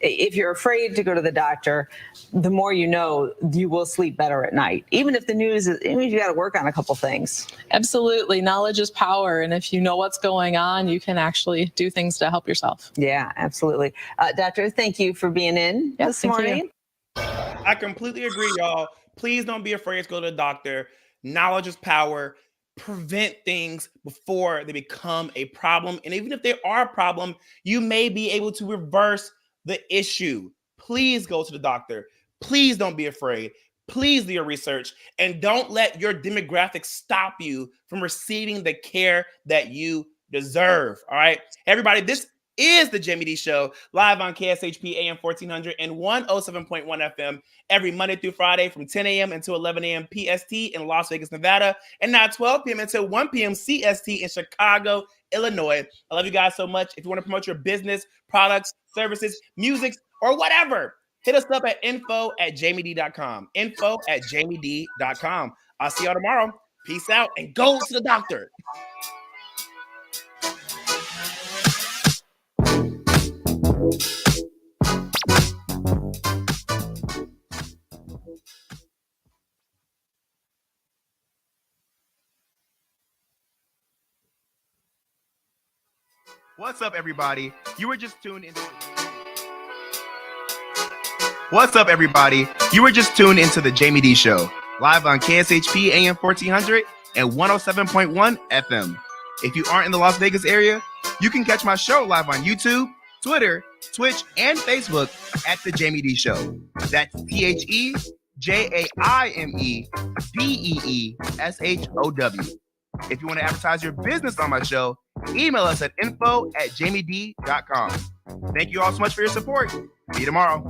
if you're afraid to go to the doctor, the more you know, you will sleep better at night. Even if the news is, you got to work on a couple things. Absolutely. Knowledge is power. And if you know what's going on, you can actually do things to help yourself. Yeah, absolutely. Doctor, thank you for being in this morning. I completely agree, y'all. Please don't be afraid to go to the doctor. Knowledge is power. Prevent things before they become a problem. And even if they are a problem, you may be able to reverse the issue. Please go to the doctor. Please don't be afraid. Please do your research and don't let your demographics stop you from receiving the care that you deserve. All right, everybody, this is the Jaime Dee Show, live on KSHP AM 1400 and 107.1 FM every Monday through Friday from 10 a.m. until 11 a.m. PST in Las Vegas, Nevada, and now 12 p.m. until 1 p.m. CST in Chicago, Illinois. I love you guys so much. If you want to promote your business, products, services, music, or whatever, hit us up at info@jamiedee.com. info@jamiedee.com. I'll see y'all tomorrow. Peace out and go to the doctor. What's up, everybody? You were just tuned into the Jaime Dee Show, live on KSHP AM 1400 and 107.1 FM. If you aren't in the Las Vegas area, you can catch my show live on YouTube, Twitter, Twitch, and Facebook at the Jaime Dee Show. That's TheJaimeDeeshow. If you want to advertise your business on my show, email us at info@jamiedee.com. Thank you all so much for your support. See you tomorrow.